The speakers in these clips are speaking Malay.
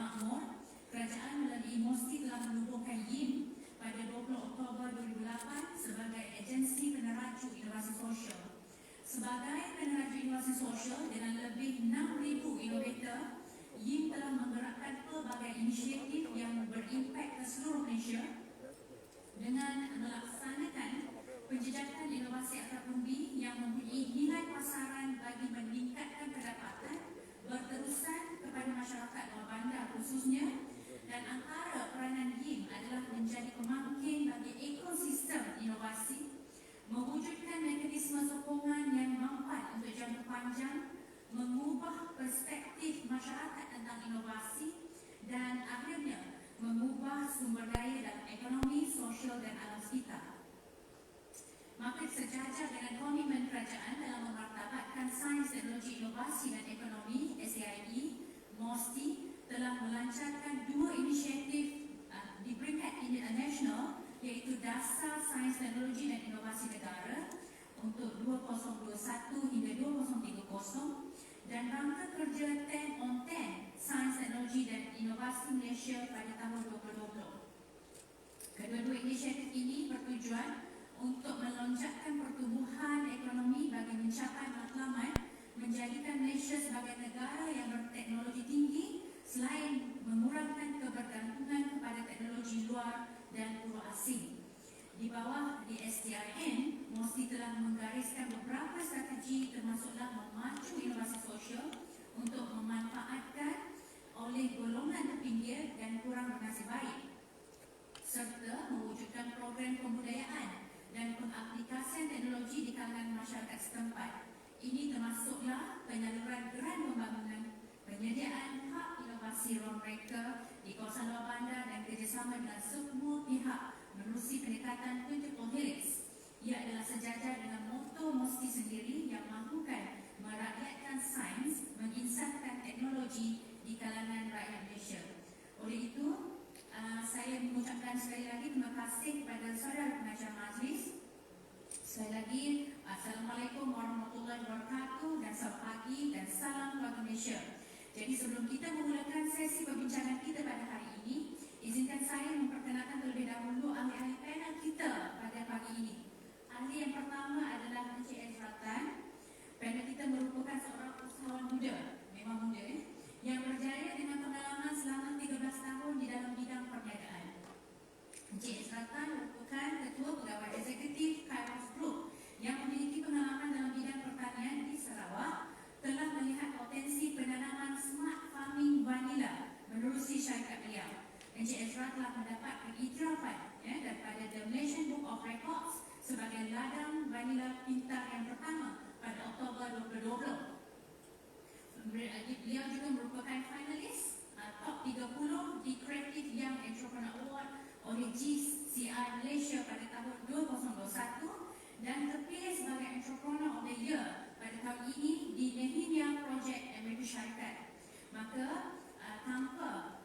makmur, kerajaan melalui MOSTI telah menubuhkan YIM pada 20 Oktober 2008 sebagai agensi peneraju inovasi sosial. Sebagai peneraju inovasi sosial dengan lebih 6,000 inovator, YIM telah menggerakkan pelbagai inisiatif yang berimpak ke seluruh Malaysia dengan melaksanakan penjejakan inovasi atap umbi yang mempunyai nilai pasaran bagi meningkatkan pendapatan berterusan kepada masyarakat luar bandar khususnya, dan antara peranan YIM adalah menjadi pemangkin bagi ekosistem inovasi, mewujudkan mekanisme sokongan yang mampat untuk jangka panjang, mengubah perspektif masyarakat tentang inovasi, dan akhirnya mengubah sumber daya dalam ekonomi, sosial dan alam sekitar. Maka sejajar dengan komitmen kerajaan dalam memartabatkan sains, teknologi, inovasi dan ekonomi (SAIE), MOSTI telah melancarkan dua inisiatif di peringkat internasional, iaitu Dasar Sains, Teknologi dan Inovasi Negara untuk 2021 hingga 2030 dan Rangka Kerja 10 on 10 Sains, Teknologi dan Inovasi Malaysia pada tahun 2020. Kedua-dua inisiatif ini bertujuan untuk melonjakkan pertumbuhan ekonomi bagi mencapai matlamat menjadikan Malaysia sebagai negara yang berteknologi tinggi selain mengurangkan kebergantungan kepada teknologi luar dan pura asing. Di bawah di STIN, MOSTI telah menggariskan beberapa strategi termasuklah memacu inovasi sosial untuk memanfaatkan oleh golongan terpinggir dan kurang bernasib baik, serta mewujudkan program pembudayaan dan pengaplikasian teknologi di kalangan masyarakat setempat. Ini termasuklah penyaluran geran pembangunan, penyediaan hak inovasi ruang mereka di kawasan luar bandar dan kerjasama dengan semua pihak menerusi pendekatan Quintuple Helix. Ia adalah sejajar dengan moto MOSTI sendiri yang mahukan merakyatkan sains, menginsafkan teknologi di kalangan rakyat Malaysia. Oleh itu, saya mengucapkan sekali lagi terima kasih kepada saudara pengajar majlis. Sekali lagi, Assalamualaikum warahmatullahi wabarakatuh dan selamat pagi dan salam keluarga Malaysia. Jadi sebelum kita memulakan sesi perbincangan kita pada hari ini, izinkan saya memperkenalkan terlebih dahulu ahli-ahli panel kita pada pagi ini. Ahli yang pertama adalah Encik Ezra Tan. Panel kita merupakan seorang usahawan muda, memang muda, yang berjaya dengan pengalaman selama 13 tahun di dalam bidang perniagaan. Encik Ezra Tan merupakan Ketua Pegawai Eksekutif Kairos Group yang memiliki pengalaman dalam bidang pertanian di Sarawak, telah melihat potensi penanaman smart farming vanilla menerusi syarikat beliau. Encik Ezra telah mendapat pengiktirafan daripada The Malaysian Book of Records sebagai ladang vanilla pintar yang pertama pada Oktober 2020. Beliau juga merupakan finalis top 30 di Creative Young Entrepreneur Award oleh GCI Malaysia pada tahun 2021 dan terpilih sebagai Entrepreneur of the Year pada tahun ini di Nehemiah Project Amerika Syarikat. Maka tanpa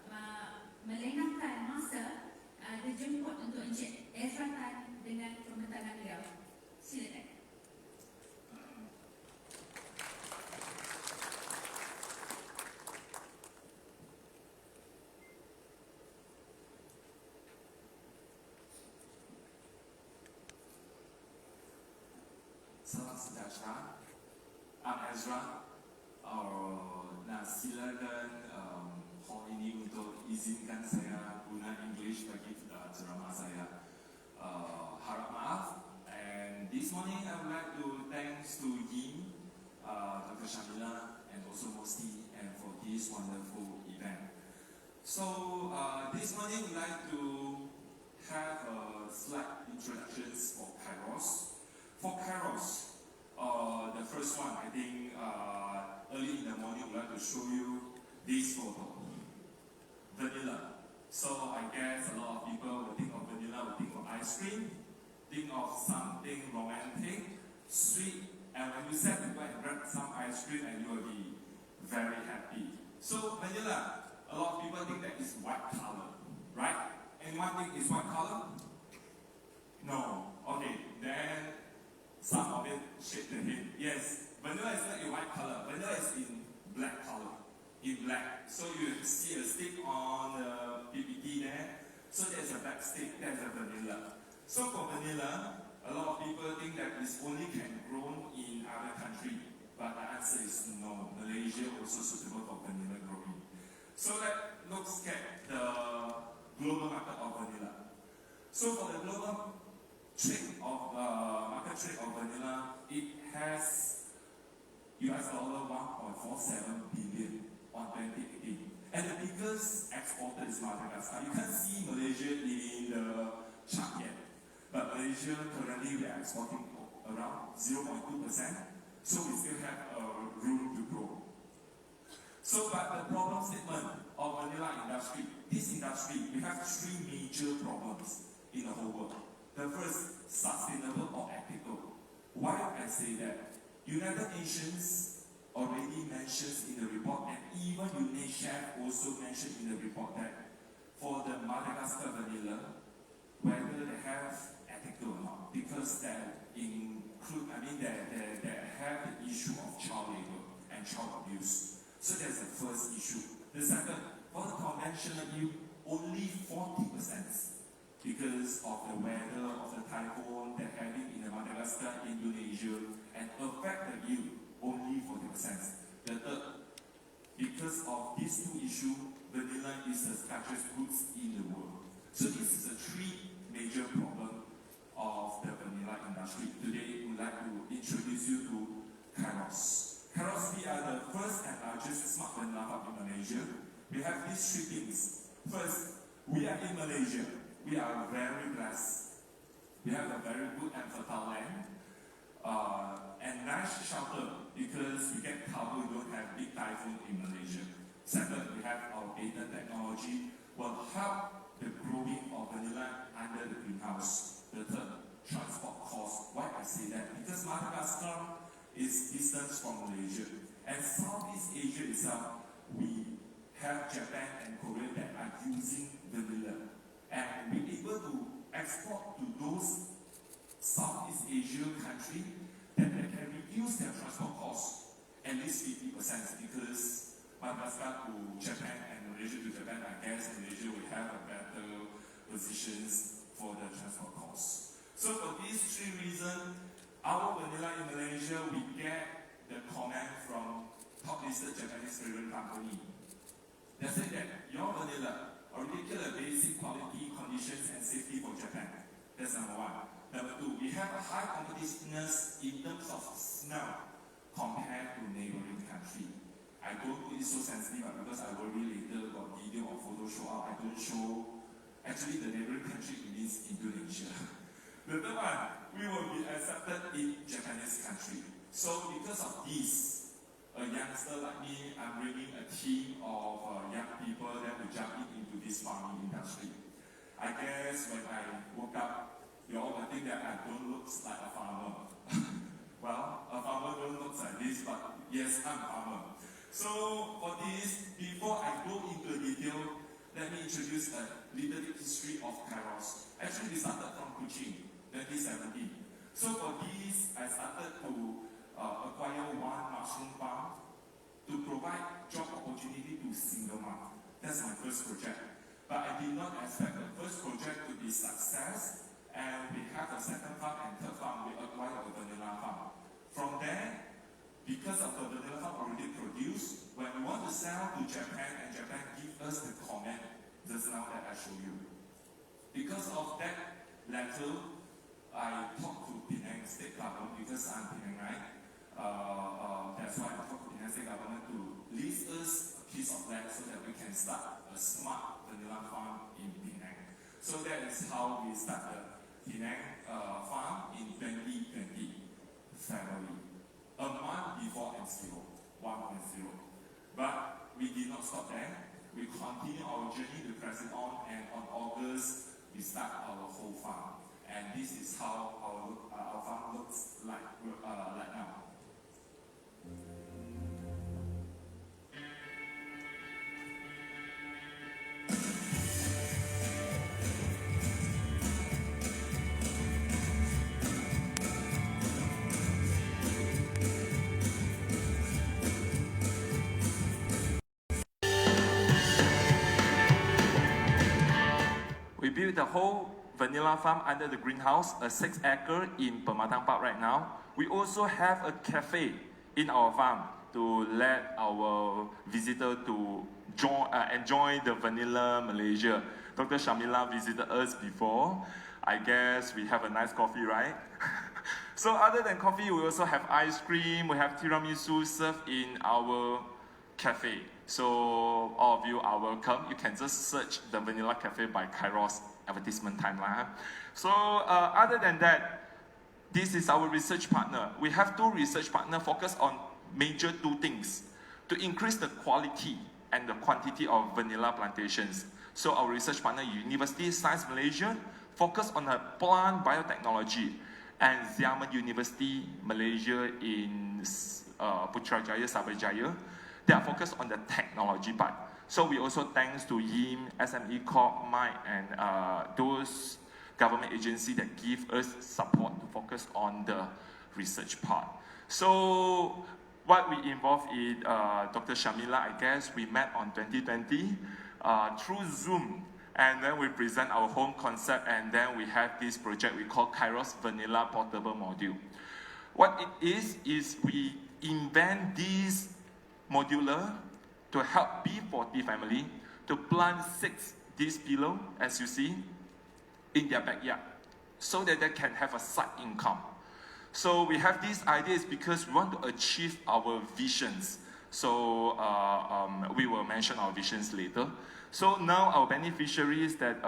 melengahkan masa, dijemput untuk Encik Ezra Tan dengan pembentangan beliau. Silakan. Salam sejahtera. I'm Ezra. Silakan hall ini untuk izinkan saya guna English bagi ceramah saya. Harap maaf. And this morning I would like to thanks to YIM, Dr. Shamila, and also MOSTI, and for this wonderful event. So this morning we'd like to have a slight introductions for Kairos. For Kairos, the first one, I think early in the morning, we'd like to show you this photo. Vanilla. So I guess a lot of people will think of vanilla, will think of ice cream, think of something romantic, sweet, and when you sit and go and grab some ice cream and you will be very happy. So vanilla, a lot of people think that it's white color, right? Anyone think it's white color? No. Okay, then some of it shake the head. Yes, vanilla is not in white color. Vanilla is in black color. in black. So you see a stick on the PPT there. So there's a black stick, there's a vanilla. So for vanilla, a lot of people think that it's only can grow in other countries, but the answer is no. Malaysia also suitable for vanilla growing. So let's look at the global market of vanilla. So for the global trade of market trade of vanilla, it has US dollar 1.47 billion on 2018. And the biggest exporter is Madagascar. You can see Malaysia in the chart yet. But Malaysia currently we are exporting around 0.2%. So we still have room to grow. So but the problem statement of vanilla industry, this industry, we have three major problems in the whole world. The first, sustainable or ethical. Why I say that? United Nations already mentions in the report, and even UNICEF also mentioned in the report that for the Madagascar vanilla, whether they have ethical or not, because that include, they have the issue of child labor and child abuse. So that's the first issue. The second, for the conventional yield, only 40% because of the weather of the typhoon they're having in the Madagascar, Indonesia, and affect the yield only 40%. The third, because of these two issues, vanilla is the scarcest goods in the world. So this is the three major problems of the vanilla industry. Today, we would like to introduce you to Kairos. Kairos, we are the first and largest smart vanilla farm in Malaysia. We have these three things. First, we are in Malaysia. We are very blessed. We have a very good and fertile land and nice shelter because we get cover, we don't have big typhoon in Malaysia. Second, we have our patent technology will help the growing of vanilla under the greenhouse. The third, transport cost. Why I say that? Because Madagascar is distant from Malaysia. And Southeast Asia itself, we have Japan and Korea that are using vanilla. And we're able to export to those Southeast Asian countries that they can reduce their transport costs at least 50% because Madagascar to Japan and Malaysia to Japan, I guess Malaysia will have a better positions for the transport costs. So for these three reasons, our vanilla in Malaysia, we get the comment from top listed Japanese fragrance company. They say that your vanilla already get a basic quality, conditions, and safety for Japan. That's number one. Number two, we have a high competitiveness in terms of smell compared to neighboring country. I don't put it so sensitive because I worry later got video or photo show up. I don't show. Actually, the neighboring country means Indonesia. The third one, we will be accepted in Japanese country. So because of this, a youngster like me, I'm bringing a team of young people that will jump into this farming industry. I guess when I woke up, you all will think that I don't look like a farmer. Well, a farmer don't look like this, but yes, I'm a farmer. So for this, before I go into detail, let me introduce a little history of Kairos. Actually, we started from Kuching, 2017. So for this, I started to acquire one mushroom farm to provide job opportunity to single mom. That's my first project. But I did not expect the first project to be success, and we have a second farm and third farm. We acquired a vanilla farm. From there, because of the vanilla farm already produced, when we want to sell to Japan, and Japan give us the comment just now that I show you. Because of that letter, I talked to Penang State Government because I'm Penang, right? That's why I talked to Penang State Government to lease us a piece of land so that we can start a smart vanilla farm in Penang. So that is how we started Penang farm in 2020 February, a month before M0 1.0. But we did not stop there. We continue our journey to press it on, and on August we start our whole farm. And this is how our farm looks like now. built the whole vanilla farm under the greenhouse, a 6-acre in Pematang Park right now. We also have a cafe in our farm to let our visitor to enjoy the vanilla Malaysia. Dr. Shamila visited us before. I guess we have a nice coffee, right? So other than coffee, we also have ice cream, we have tiramisu served in our cafe. So all of you are welcome. You can just search the Vanilla Cafe by Kairos advertisement timeline. So other than that, this is our research partner. We have 2 research partners focused on major 2 things to increase the quality and the quantity of vanilla plantations. So our research partner, University of Science Malaysia, focus on plant biotechnology, and Xiamen University Malaysia in Putrajaya, Sabarjaya, they are focused on the technology part. So we also thanks to YIM, SME Corp, MIC, and those government agencies that give us support to focus on the research part. So what we involved in Dr. Shamila, I guess we met on 2020 through Zoom, and then we present our home concept, and then we have this project we call Kairos Vanilla Portable Module. What it is we invent this modular to help B40 family to plant 6 this pillow, as you see, in their backyard, so that they can have a side income. So we have these ideas because we want to achieve our visions. So we will mention our visions later. So now our beneficiaries that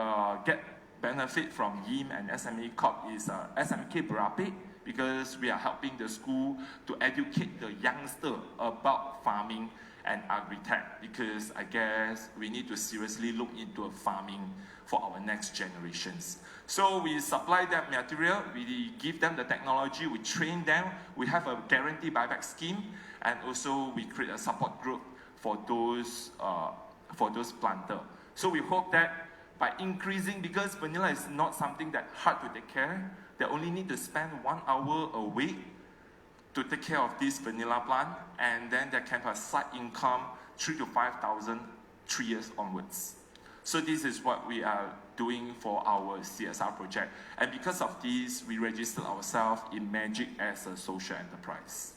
get benefit from YIM and SME Corp is SMK Berapik, because we are helping the school to educate the youngster about farming and agri-tech, because I guess we need to seriously look into farming for our next generations. So we supply that material, we give them the technology, we train them, we have a guarantee buyback scheme, and also we create a support group for those planters. So we hope that by increasing, because vanilla is not something that hard to take care, they only need to spend 1 hour a week to take care of this vanilla plant, and then they can have side income 3,000 to 5,000 3 years onwards. So this is what we are doing for our CSR project. And because of this, we registered ourselves in Magic as a social enterprise.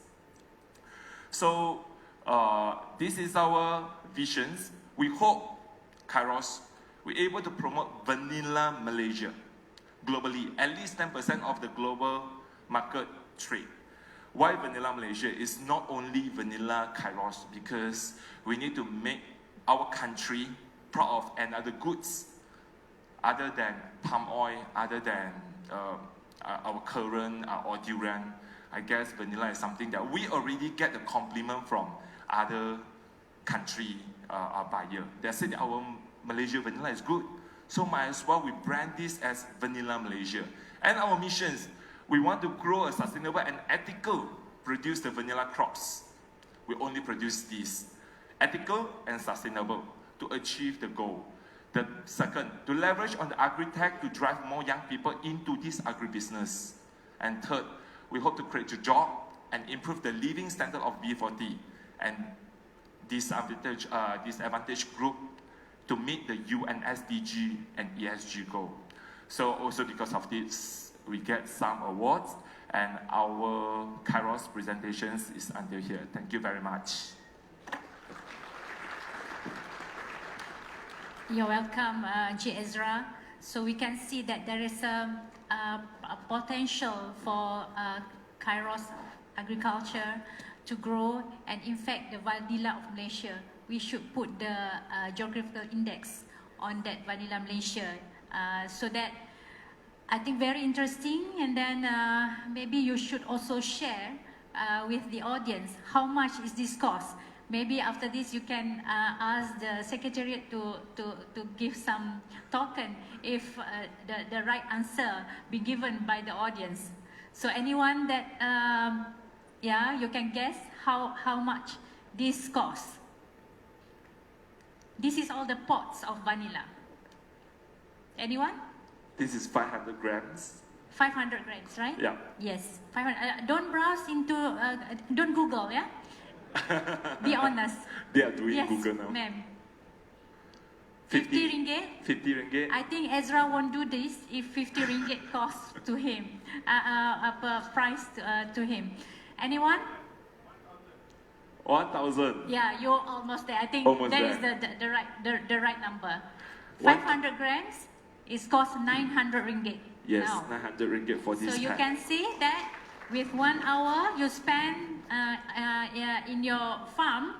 So this is our visions. We hope Kairos, we're able to promote vanilla Malaysia globally, at least 10% of the global market trade. Why vanilla Malaysia? Is not only vanilla Kairos, because we need to make our country proud of another goods other than palm oil, other than our current or durian. I guess vanilla is something that we already get the compliment from other country buyer. They said that our Malaysia vanilla is good, so might as well we brand this as Vanilla Malaysia. And our missions, we want to grow a sustainable and ethical produce the vanilla crops. We only produce these, ethical and sustainable, to achieve the goal. The second, to leverage on the agri-tech to drive more young people into this agribusiness. And third, we hope to create a job and improve the living standard of B40 and disadvantaged group to meet the UN SDG and ESG goal. So also because of this, we get some awards, and our Kairos presentations is until here. Thank you very much. You're welcome, J. Ezra. So we can see that there is a potential for Kairos agriculture to grow, and in fact, the vanilla of Malaysia, we should put the geographical index on that vanilla Malaysia, so that I think very interesting. And then maybe you should also share with the audience how much is this cost. Maybe after this you can ask the secretariat to give some token if the right answer be given by the audience. So anyone that yeah, you can guess how much this costs. This is all the pots of vanilla. Anyone? This is 500 grams. 500 grams, right? Yeah. Yes, 500. Don't browse into, don't Google, yeah? Be honest. They are doing yes, Google now. Ma'am. 50 ringgit. 50 ringgit. I think Ezra won't do this if 50 ringgit cost to him, price to him. Anyone? 1,000. Yeah, you're almost there. I think Almost that there. is the right number. What? 500 grams is cost 900 ringgit. Yes, now. 900 ringgit for So this you pack. can see that with 1 hour you spend in your farm,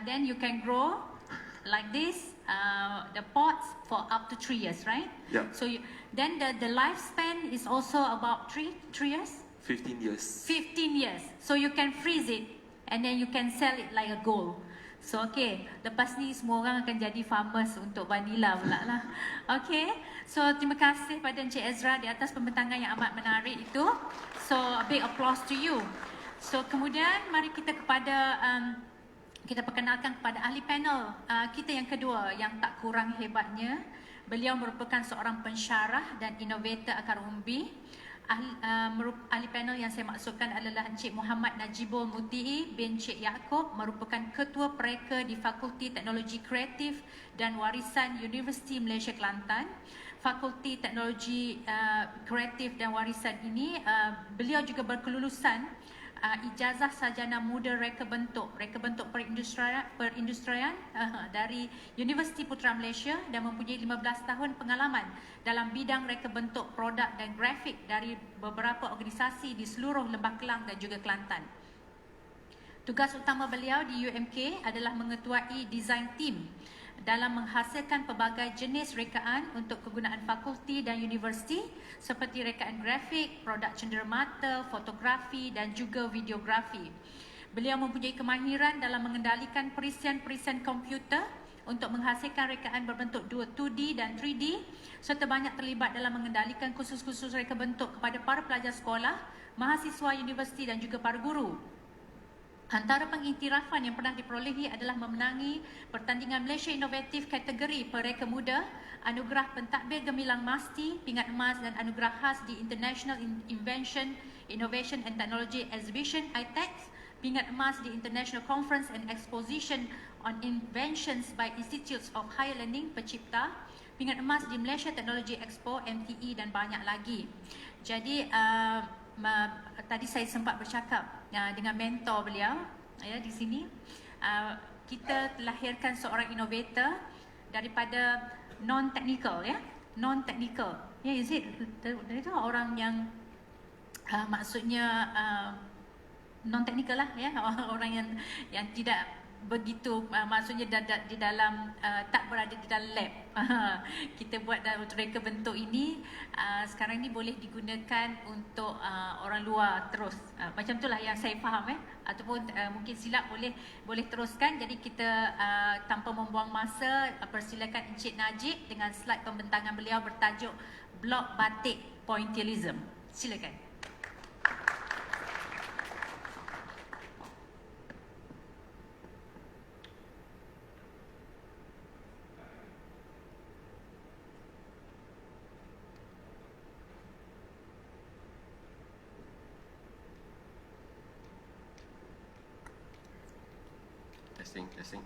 then you can grow like this, the pots for up to 3 years, right? Yeah. So then the lifespan is also about 3 years, 15 years. 15 years. So you can freeze it and then you can sell it like a gold. So okay, lepas ni semua orang akan jadi farmers untuk vanilla pula lah. Okay, so terima kasih pada Encik Ezra di atas pembentangan yang amat menarik itu. So a big applause to you. So kemudian mari kita kita perkenalkan kepada ahli panel kita yang kedua yang tak kurang hebatnya. Beliau merupakan seorang pensyarah dan innovator akar umbi. Ahli panel yang saya maksudkan adalah Encik Muhammad Najibul Mutii bin Encik Yaakob, merupakan Ketua Pereka di Fakulti Teknologi Kreatif dan Warisan Universiti Malaysia Kelantan. Fakulti Teknologi Kreatif dan Warisan ini, beliau juga berkelulusan ijazah sarjana muda reka bentuk perindustrian dari Universiti Putra Malaysia dan mempunyai 15 tahun pengalaman dalam bidang reka bentuk produk dan grafik dari beberapa organisasi di seluruh Lembah Kelang dan juga Kelantan. Tugas utama beliau di UMK adalah mengetuai design team dalam menghasilkan pelbagai jenis rekaan untuk kegunaan fakulti dan universiti seperti rekaan grafik, produk cenderamata, fotografi dan juga videografi. Beliau mempunyai kemahiran dalam mengendalikan perisian-perisian komputer untuk menghasilkan rekaan berbentuk 2D dan 3D serta banyak terlibat dalam mengendalikan kursus-kursus reka bentuk kepada para pelajar sekolah, mahasiswa universiti dan juga para guru. Antara pengiktirafan yang pernah diperolehi adalah memenangi pertandingan Malaysia Inovatif kategori pereka muda, anugerah pentadbir gemilang masti, pingat emas dan anugerah khas di International Invention, Innovation and Technology Exhibition ITEX, pingat emas di International Conference and Exposition on Inventions by Institutes of Higher Learning Pencipta, pingat emas di Malaysia Technology Expo MTE dan banyak lagi. Jadi tadi saya sempat bercakap dengan mentor beliau ya di sini. Kita lahirkan seorang innovator daripada non-technical ya, non-technical. Ya, is it? Itu orang yang maksudnya non-technical lah ya, orang yang tidak begitu maksudnya di dalam tak berada di dalam lab. Kita buat dalam reka bentuk ini sekarang ni boleh digunakan untuk orang luar terus. Macam itulah yang saya faham ataupun mungkin silap boleh teruskan. Jadi kita tanpa membuang masa persilakan Encik Najib dengan slide pembentangan beliau bertajuk Blok Batik Pointillism. Silakan. Testing.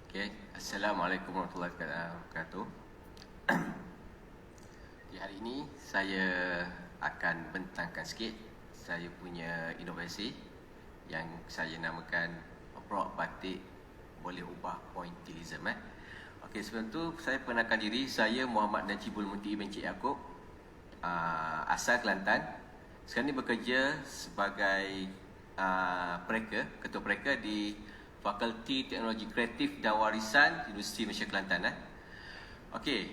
Okay, Assalamualaikum warahmatullahi wabarakatuh. Di hari ini saya akan bentangkan sikit saya punya inovasi yang saya namakan Blok Batik Boleh Ubah Pointillism. Okey, sebelum tu saya perkenalkan diri, saya Muhammad Najibul Mutii bin Encik Yaakob, asal Kelantan. Sekarang ni bekerja sebagai ketua pereka di Fakulti Teknologi Kreatif dan Warisan Universiti Malaysia Kelantan. Okey.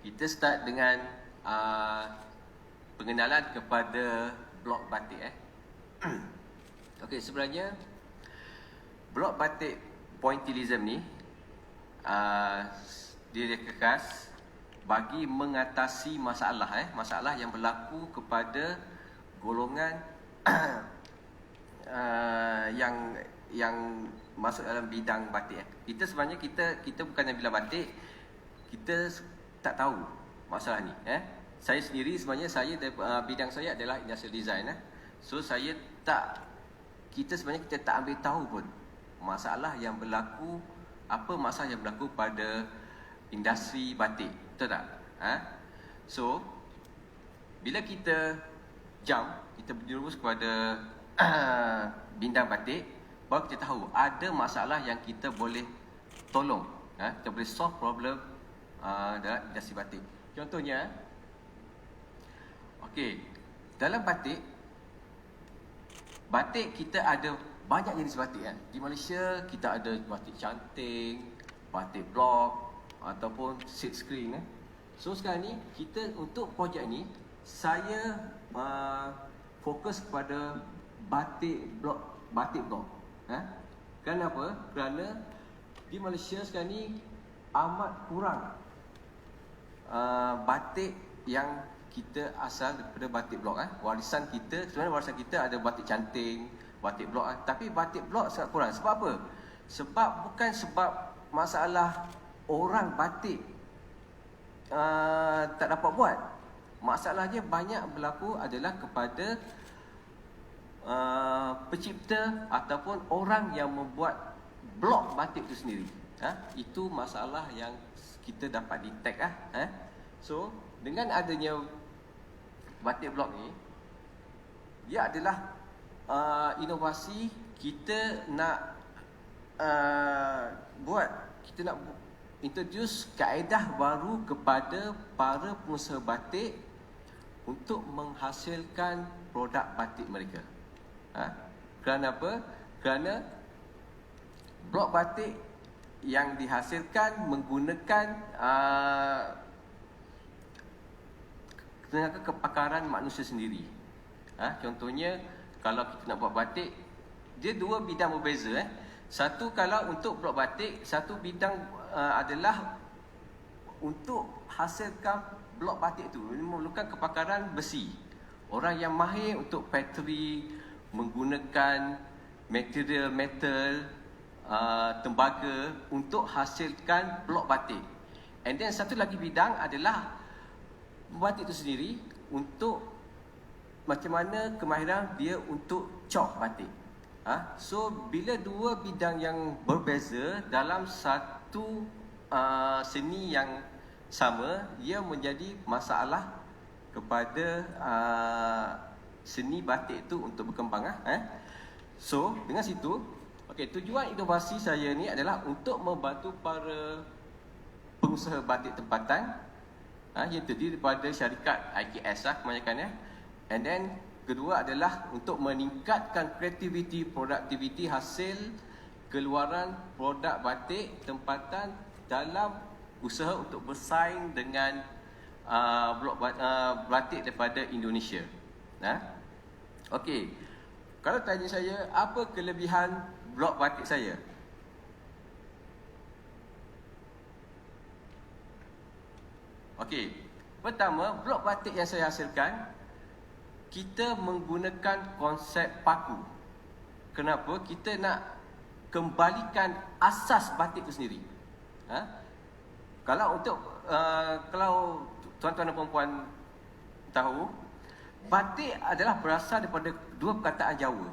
Kita start dengan pengenalan kepada blok batik. Okey, sebenarnya blok batik pointillism ni direka khas bagi mengatasi masalah yang berlaku kepada golongan yang masuk dalam bidang batik. Kita sebenarnya kita bukan yang bilang batik, kita tak tahu masalah ni. Saya sendiri sebenarnya bidang saya adalah industrial design. So kita sebenarnya tak ambil tahu pun masalah yang berlaku, apa masalah yang berlaku pada industri batik, betul tak? So bila kita berjurus kepada bidang batik, baru kita tahu ada masalah yang kita boleh tolong, kita boleh solve problem dalam industri batik. Contohnya, dalam batik kita ada banyak jenis batik kan. Di Malaysia kita ada batik canting, batik blok ataupun silk screen. So sekarang ni kita untuk projek ni saya fokus kepada batik blok. Kenapa? Kerana di Malaysia sekarang ni amat kurang batik yang kita asal daripada batik blok. Warisan kita ada batik canting, batik blok, tapi batik blok sangat kurang. Sebab apa? Bukan sebab masalah orang batik tak dapat buat. Masalahnya banyak berlaku adalah kepada pencipta ataupun orang yang membuat blok batik itu sendiri. Itu masalah yang kita dapat detect. So dengan adanya batik blok ni, dia adalah inovasi kita nak introduce kaedah baru kepada para pengusaha batik untuk menghasilkan produk batik mereka. Kerana apa? Kerana blok batik yang dihasilkan menggunakan tenaga kepakaran manusia sendiri. Contohnya, kalau kita nak buat batik, dia dua bidang berbeza. Satu kalau untuk blok batik, satu bidang adalah untuk hasilkan blok batik itu memerlukan kepakaran besi. Orang yang mahir untuk factory menggunakan material metal, tembaga untuk hasilkan blok batik. And then satu lagi bidang adalah batik itu sendiri untuk macam mana kemahiran dia untuk cop batik. So bila dua bidang yang berbeza dalam satu seni yang sama, ia menjadi masalah kepada seni batik itu untuk berkembang. So dengan situ, tujuan inovasi saya ni adalah untuk membantu para pengusaha batik tempatan yang terdiri daripada syarikat IKS kebanyakan. And then kedua adalah untuk meningkatkan kreativiti, produktiviti hasil keluaran produk batik tempatan dalam usaha untuk bersaing dengan blok batik daripada Indonesia. Kalau tanya saya, apa kelebihan blok batik saya? Pertama, blok batik yang saya hasilkan, kita menggunakan konsep paku. Kenapa? Kita nak kembalikan asas batik itu sendiri. Kalau tuan-tuan dan puan-puan tahu, batik adalah berasal daripada dua perkataan Jawa.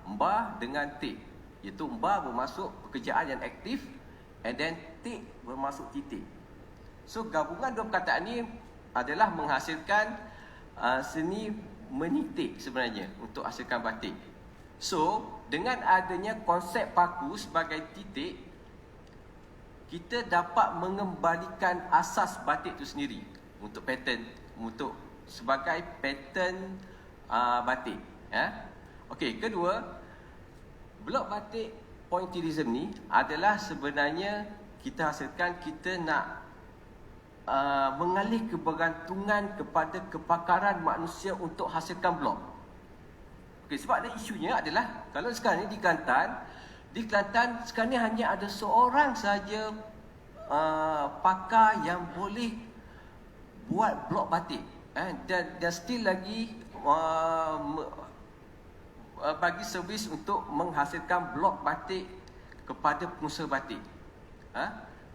Mbah dengan tik. Iaitu mbah bermaksud pekerjaan yang aktif, and then tik bermaksud titik. So gabungan dua perkataan ini adalah menghasilkan seni menitik sebenarnya untuk hasilkan batik. So dengan adanya konsep paku sebagai titik, kita dapat mengembalikan asas batik itu sendiri untuk pattern, sebagai pattern batik. Kedua, blok batik pointillism ni adalah sebenarnya kita nak mengalih kebergantungan kepada kepakaran manusia untuk hasilkan blok. Sebab ada isunya adalah kalau sekarang ni di Kelantan sekarang ni hanya ada seorang saja pakar yang boleh buat blok batik. Dan still lagi bagi servis untuk menghasilkan blok batik kepada pengusaha batik.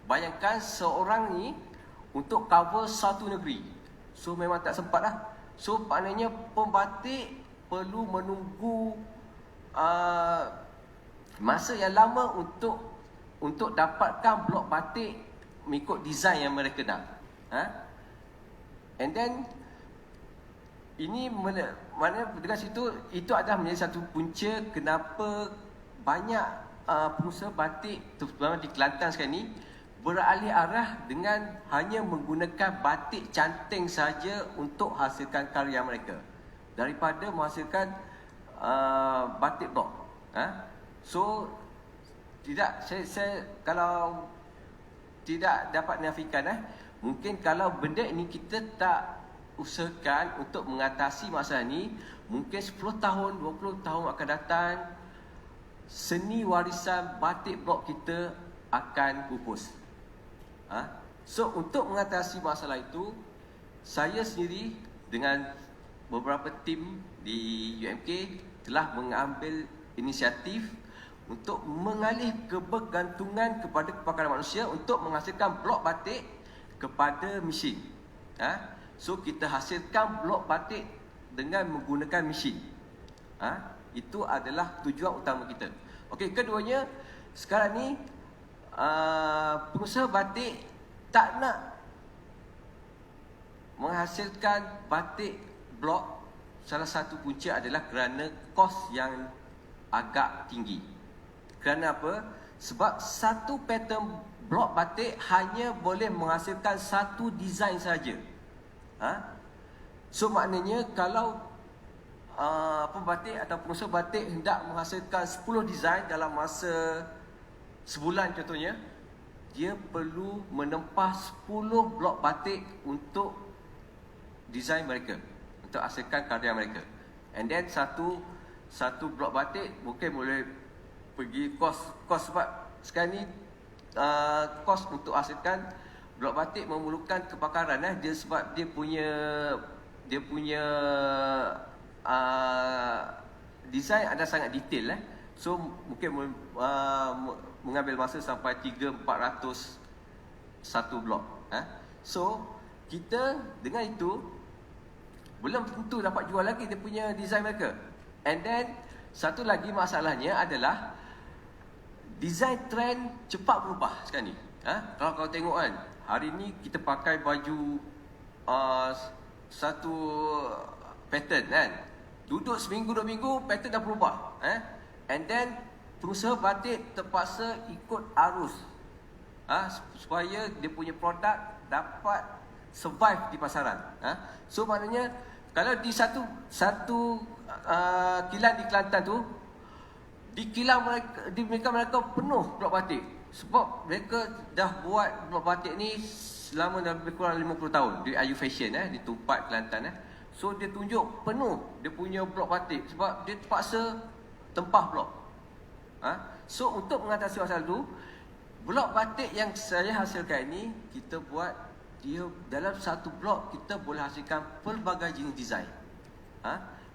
Bayangkan seorang ni untuk cover satu negeri. So memang tak sempat lah. So maknanya pembatik perlu menunggu masa yang lama untuk dapatkan blok batik mengikut design yang mereka nak. And then ini mana dengan situ, itu adalah menjadi satu punca kenapa banyak pengusaha batik terutama di Kelantan sekarang ni beralih arah dengan hanya menggunakan batik canting saja untuk hasilkan karya mereka daripada menghasilkan batik blok. So tidak, saya kalau tidak dapat nafikan mungkin kalau benda ini kita tak usahakan untuk mengatasi masalah ni, mungkin 10 tahun, 20 tahun akan datang, seni warisan batik blok kita akan pupus. So untuk mengatasi masalah itu, saya sendiri dengan beberapa tim di UMK telah mengambil inisiatif untuk mengalih kebergantungan kepada kepakaran manusia untuk menghasilkan blok batik kepada mesin. So kita hasilkan blok batik dengan menggunakan mesin. Itu adalah tujuan utama kita. Okey, keduanya sekarang ni pengusaha batik tak nak menghasilkan batik blok. Salah satu punca adalah kerana kos yang agak tinggi. Kerana apa? Sebab satu pattern blok batik hanya boleh menghasilkan satu design saja. So maknanya kalau pembatik atau pengusaha batik hendak menghasilkan 10 design dalam masa sebulan contohnya, dia perlu menempah 10 blok batik untuk design mereka, untuk hasilkan karya mereka. And then satu blok batik mungkin boleh pergi kos sebab sekarang ni kos untuk hasilkan blok batik memerlukan kepakaran dia, sebab dia punya design ada sangat detail so mungkin mengambil masa sampai 300-400 satu blok. So kita dengan itu belum tentu dapat jual lagi dia punya design mereka. And then satu lagi masalahnya adalah design trend cepat berubah sekarang ni. Kalau kau tengok kan, hari ni kita pakai baju satu pattern kan, duduk seminggu 2 minggu pattern dah berubah. And then pengusaha batik terpaksa ikut arus supaya dia punya produk dapat survive di pasaran. So maknanya kalau di satu kilang di Kelantan tu, di kilang mereka penuh blok batik, sebab mereka dah buat blok batik ni selama dah lebih kurang 50 tahun di Ayu Fashion di Tumpat Kelantan. So dia tunjuk penuh dia punya blok batik sebab dia terpaksa tempah blok. So untuk mengatasi masalah tu, blok batik yang saya hasilkan ini, kita buat dia dalam satu blok kita boleh hasilkan pelbagai jenis design.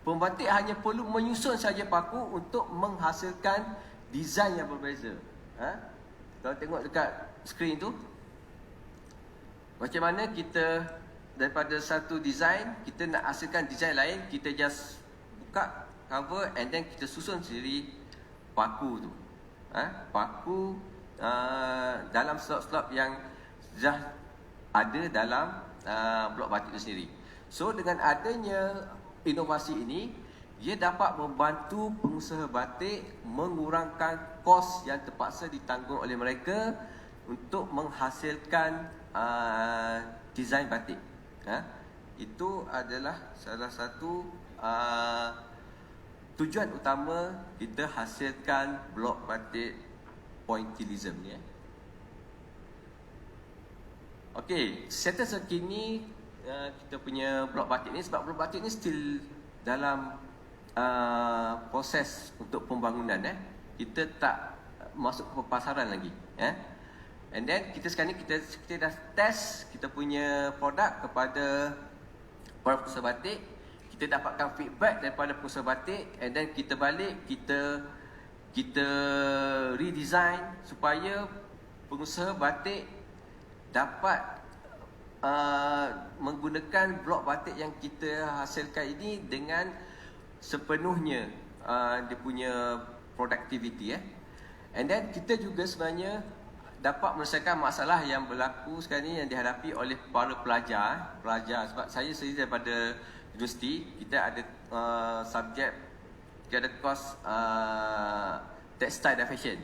Pembatik hanya perlu menyusun saja paku untuk menghasilkan design yang berbeza. Kalau tengok dekat skrin tu, macam mana kita daripada satu design kita nak hasilkan design lain, kita just buka cover and then kita susun sendiri paku tu. Paku dalam slot-slot yang dah ada dalam blok batik itu sendiri. So dengan adanya inovasi ini, dia dapat membantu pengusaha batik mengurangkan kos yang terpaksa ditanggung oleh mereka untuk menghasilkan desain batik. Itu adalah salah satu tujuan utama kita hasilkan blok batik pointillism ni. Okey, status terkini kita punya blok batik ni, sebab blok batik ni still dalam proses untuk pembangunan. Kita tak masuk ke pasaran lagi. And then kita sekarang ni kita dah test kita punya produk kepada para pengusaha batik. Kita dapatkan feedback daripada pengusaha batik, and then kita balik kita redesign supaya pengusaha batik dapat menggunakan blok batik yang kita hasilkan ini dengan sepenuhnya dia punya productivity. And then kita juga sebenarnya dapat menyelesaikan masalah yang berlaku sekarang ni yang dihadapi oleh para pelajar. Sebab saya sendiri daripada universiti, kita ada subjek, kita ada course textile dan fashion.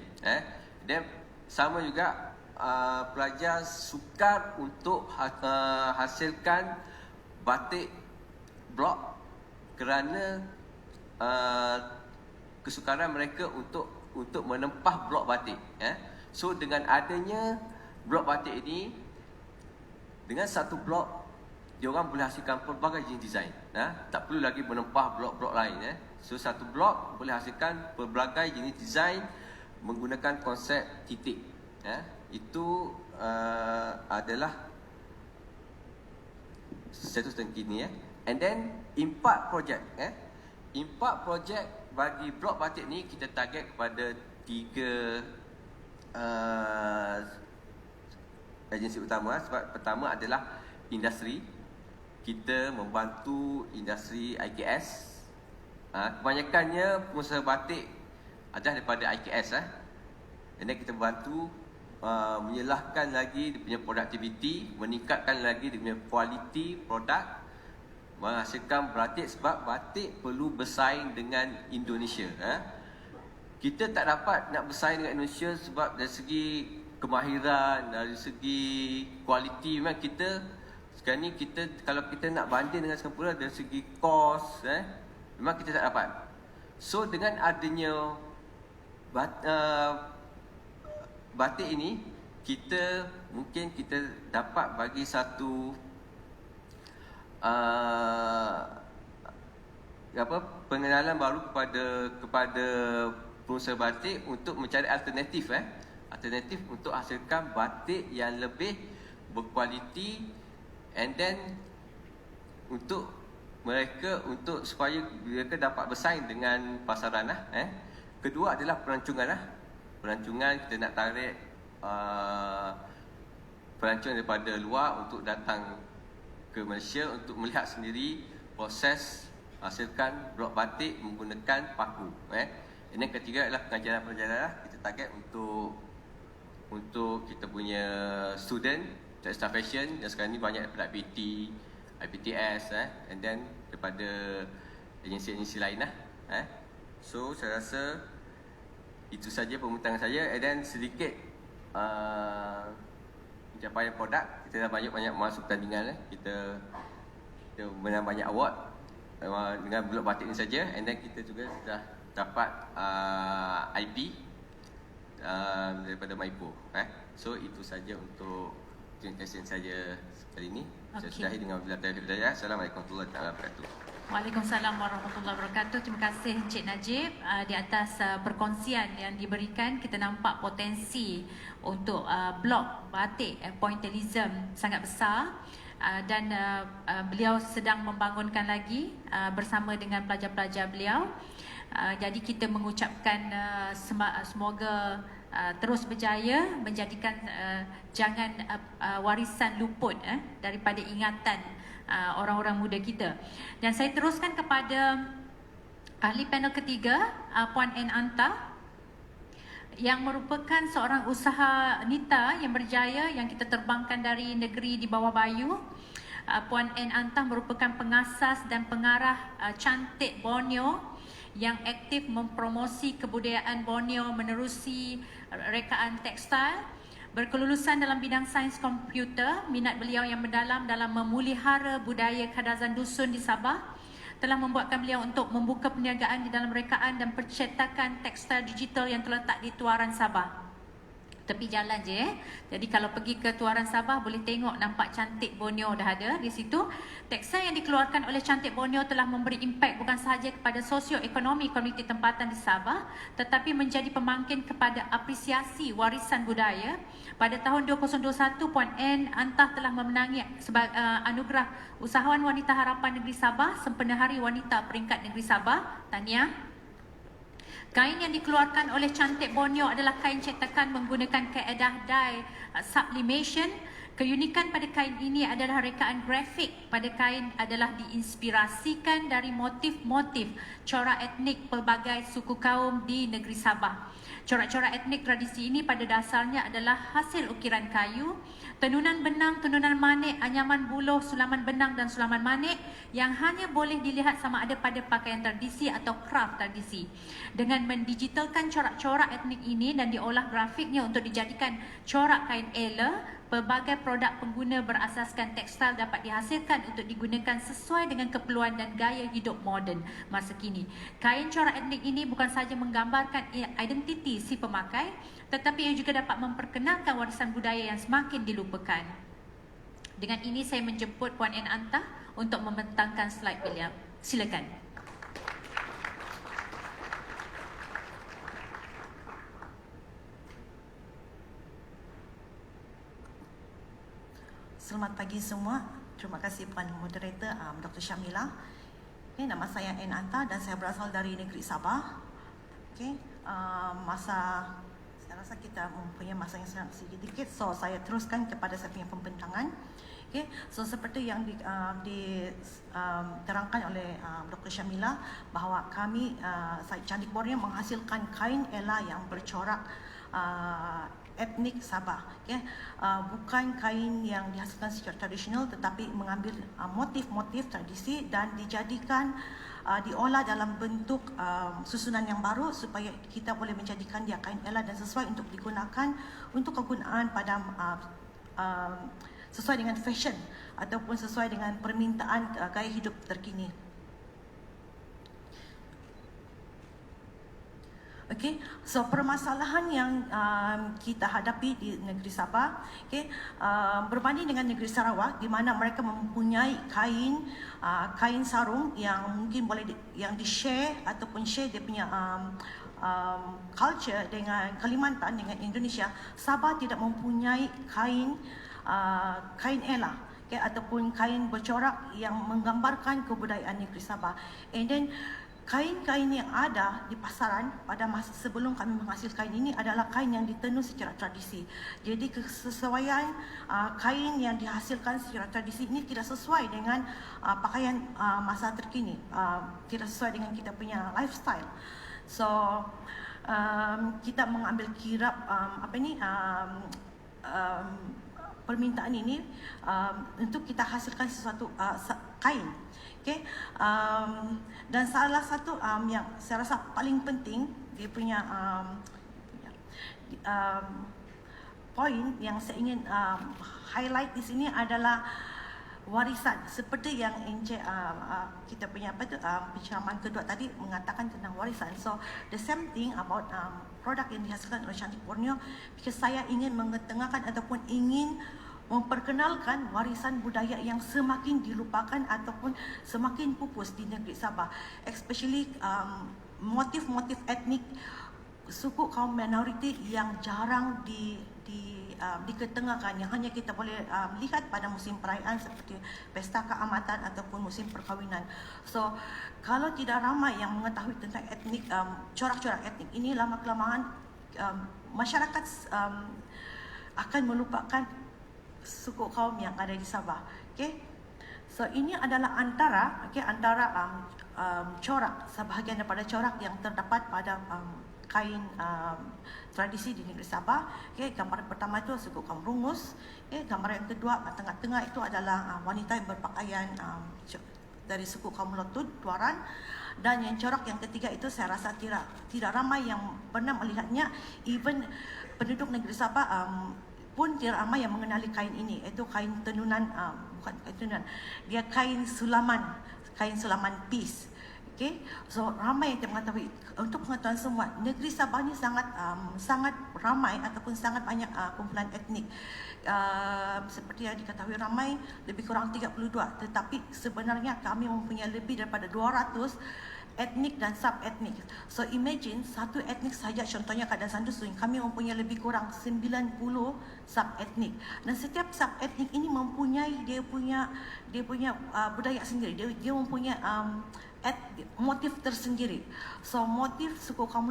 Dan sama juga pelajar sukar untuk hasilkan batik blok kerana kesukaran mereka untuk menempah blok batik. So dengan adanya blok batik ini, dengan satu blok diorang boleh hasilkan pelbagai jenis design. Tak perlu lagi menempah blok-blok lain. So satu blok boleh hasilkan pelbagai jenis design menggunakan konsep titik. Itu adalah status terkini. And then impact project. Impact project bagi blok batik ni kita target kepada 3 agensi utama. Sebab pertama adalah industri. Kita membantu industri IKS. Kebanyakannya pengusaha batik adalah daripada IKS. Dan kita bantu menyelahkan lagi dia punya productivity, meningkatkan lagi dia punya quality produk, menghasilkan batik. Sebab batik perlu bersaing dengan Indonesia. Kita tak dapat nak bersaing dengan Indonesia sebab dari segi kemahiran, dari segi kualiti, memang kita sekarang ni kalau kita nak banding dengan Singapura dari segi kos, memang kita tak dapat. So dengan adanya batik ini, mungkin kita dapat bagi satu pengenalan baru kepada pengusaha batik untuk mencari alternatif untuk hasilkan batik yang lebih berkualiti, and then supaya mereka dapat bersaing dengan pasaran. Kedua adalah pelancongan. Kita nak tarik pelancong daripada luar untuk datang ke Malaysia untuk melihat sendiri proses hasilkan blok batik menggunakan paku. Dan yang ketiga adalah pengajaran-pengajaran. Kita target untuk kita punya student textile fashion, dan sekarang ni banyak daripada IPTS, and then daripada agensi-agensi lain. So saya rasa itu saja pemutaran saya. And then sedikit pencapaian produk, kita dah banyak masuk tandingan. Kita menang banyak award dengan blok batik ini saja. And then kita juga sudah dapat IP daripada Maipo. So itu saja untuk presentation saya kali ini. Saya sudahi dengan wabillahi hidayah. Assalamualaikum warahmatullahi wabarakatuh. Waalaikumsalam warahmatullahi wabarakatuh. Terima kasih Encik Najib di atas perkongsian yang diberikan. Kita nampak potensi untuk blok batik pointillism sangat besar, dan beliau sedang membangunkan lagi bersama dengan pelajar-pelajar beliau. Jadi kita mengucapkan semoga terus berjaya menjadikan jangan warisan luput daripada ingatan orang-orang muda kita. Dan saya teruskan kepada ahli panel ketiga, Puan N. Anta, yang merupakan seorang usaha nita yang berjaya yang kita terbangkan dari negeri di bawah bayu. Puan N. Anta merupakan pengasas dan pengarah Cantik Borneo yang aktif mempromosi kebudayaan Borneo menerusi rekaan tekstil. Berkelulusan dalam bidang sains komputer, minat beliau yang mendalam dalam memelihara budaya Kadazan Dusun di Sabah telah membuatkan beliau untuk membuka perniagaan di dalam rekaan dan percetakan tekstil digital yang terletak di Tuaran Sabah. Tepi jalan je. Jadi kalau pergi ke Tuaran Sabah boleh tengok, nampak Cantik Borneo dah ada di situ. Tekstil yang dikeluarkan oleh Cantik Borneo telah memberi impak bukan sahaja kepada sosioekonomi komuniti tempatan di Sabah, tetapi menjadi pemangkin kepada apresiasi warisan budaya. Pada tahun 2021, Puan N. Antah telah memenangi anugerah Usahawan Wanita Harapan Negeri Sabah, Sempena Hari Wanita Peringkat Negeri Sabah. Tahniah. Kain yang dikeluarkan oleh Cantik Borneo adalah kain cetakan menggunakan kaedah dye sublimation Keunikan pada kain ini adalah rekaan grafik pada kain adalah diinspirasikan dari motif-motif corak etnik pelbagai suku kaum di negeri Sabah. Corak-corak etnik tradisi ini pada dasarnya adalah hasil ukiran kayu, tenunan benang, tenunan manik, anyaman buluh, sulaman benang dan sulaman manik yang hanya boleh dilihat sama ada pada pakaian tradisi atau kraft tradisi. Dengan mendigitalkan corak-corak etnik ini dan diolah grafiknya untuk dijadikan corak kain ela, pelbagai produk pengguna berasaskan tekstil dapat dihasilkan untuk digunakan sesuai dengan keperluan dan gaya hidup moden masa kini. Kain corak etnik ini bukan sahaja menggambarkan identiti si pemakai, tetapi ia juga dapat memperkenalkan warisan budaya yang semakin dilupakan. Dengan ini saya menjemput Puan N. Antah untuk membentangkan slide beliau. Silakan. Selamat pagi semua. Terima kasih Puan Moderator Dr. Syamila. Okay, nama saya N. Antah dan saya berasal dari negeri Sabah. Okay, saya rasa kita mempunyai masa yang sangat sedikit, so saya teruskan kepada saya punya pembentangan. Okay, so seperti yang diterangkan oleh Dr. Syamila bahawa kami Cantik Borneo menghasilkan kain ela yang bercorak etnik Sabah, okay? Bukan kain yang dihasilkan secara tradisional tetapi mengambil motif-motif tradisi dan dijadikan diolah dalam bentuk susunan yang baru supaya kita boleh menjadikan dia kain ela dan sesuai untuk digunakan untuk kegunaan pada sesuai dengan fashion ataupun sesuai dengan permintaan gaya hidup terkini. Okay, so permasalahan yang kita hadapi di negeri Sabah, okay, berbanding dengan negeri Sarawak, di mana mereka mempunyai kain sarung yang mungkin boleh yang di-share ataupun share dia punya culture dengan Kalimantan, dengan Indonesia. Sabah tidak mempunyai kain ela, okay, ataupun kain bercorak yang menggambarkan kebudayaan negeri Sabah. And then kain-kain yang ada di pasaran pada masa sebelum kami menghasilkan kain ini adalah kain yang ditenun secara tradisi. Jadi kesesuaian kain yang dihasilkan secara tradisi ini tidak sesuai dengan pakaian masa terkini, tidak sesuai dengan kita punya lifestyle. So kita mengambil kirap permintaan ini untuk kita hasilkan sesuatu kain. Okay, dan salah satu yang saya rasa paling penting dia punya poin yang saya ingin highlight di sini adalah warisan. Seperti yang Encik kita punya pencerahan kedua tadi mengatakan tentang warisan. So the same thing about produk yang dihasilkan oleh Cantik Borneo, because saya ingin mengetengahkan ataupun ingin memperkenalkan warisan budaya yang semakin dilupakan ataupun semakin pupus di negeri Sabah, especially motif-motif etnik suku kaum minoriti yang jarang diketengahkan, yang hanya kita boleh lihat pada musim perayaan seperti pesta keamatan ataupun musim perkahwinan. So kalau tidak ramai yang mengetahui tentang etnik, corak-corak etnik ini, lama-kelamaan masyarakat akan melupakan suku kaum yang ada di Sabah. Okay, so ini adalah antara corak, sebahagian daripada corak yang terdapat pada kain tradisi di negeri Sabah. Okay, gambar pertama itu suku kaum Rungus. Okay, gambar yang kedua tengah-tengah itu adalah wanita yang berpakaian dari suku kaum Lotut, Tuaran. Dan yang corak yang ketiga itu saya rasa tidak ramai yang pernah melihatnya. Even penduduk negeri Sabah pun tidak ramai yang mengenali kain ini. Itu kain tenunan, bukan kain tenunan, dia kain sulaman piece. Okay, so ramai yang tidak mengetahui. Untuk pengetahuan semua, negeri Sabah ini sangat ramai ataupun sangat banyak kumpulan etnik. Seperti yang diketahui ramai, lebih kurang 32. Tetapi sebenarnya kami mempunyai lebih daripada 200 etnik dan sub-etnik. So imagine satu etnik saja, contohnya Kadazan Dusun, kami mempunyai lebih kurang 90 sub-etnik. Dan setiap sub-etnik ini mempunyai dia punya budaya sendiri. Dia mempunyai motif tersendiri. So motif suku kaum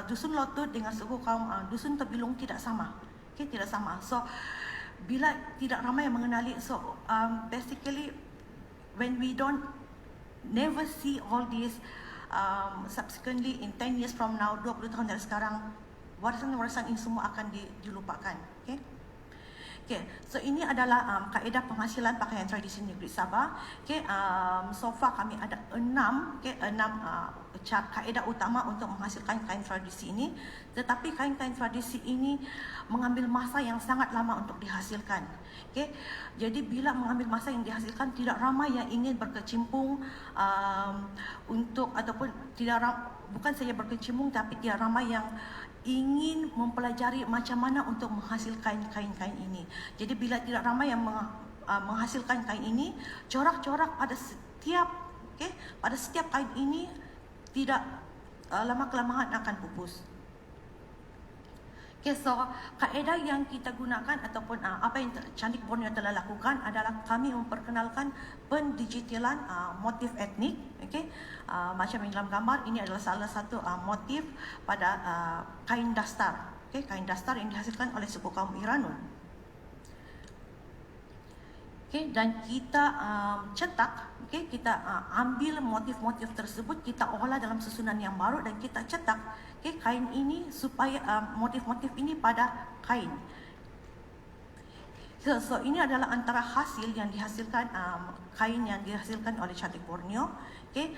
Dusun Lotut dengan suku kaum Dusun Tebilung tidak sama. Okay, tidak sama. So bila tidak ramai yang mengenali, so basically when we don't never see all this subsequently in 10 years from now, 20 tahun dari sekarang, warisan-warisan ini semua akan dilupakan. Okay? Okay, so ini adalah kaedah penghasilan pakaian tradisi negeri Sabah. Okay, so far kami ada 6 kaedah utama untuk menghasilkan kain tradisi ini. Tetapi kain-kain tradisi ini mengambil masa yang sangat lama untuk dihasilkan. Okay, jadi bila mengambil masa yang dihasilkan, tidak ramai yang ingin berkecimpung untuk ataupun bukan saja berkecimpung, tapi tidak ramai yang ingin mempelajari macam mana untuk menghasilkan kain-kain ini. Jadi bila tidak ramai yang menghasilkan kain ini, corak-corak pada setiap kain ini tidak lama kelamaan akan pupus. Okay, so kaedah yang kita gunakan ataupun apa yang Cantik Borneo telah lakukan adalah kami memperkenalkan pendigitalan motif etnik. Okay, macam yang dalam gambar ini adalah salah satu motif pada kain dastar. Okay, kain dastar yang dihasilkan oleh suku kaum Iranun. Okay, dan kita cetak, okay, kita ambil motif-motif tersebut, kita olah dalam susunan yang baru dan kita cetak, okay, kain ini supaya motif-motif ini pada kain. So ini adalah antara hasil yang dihasilkan, kain yang dihasilkan oleh Cantik Borneo. Okay.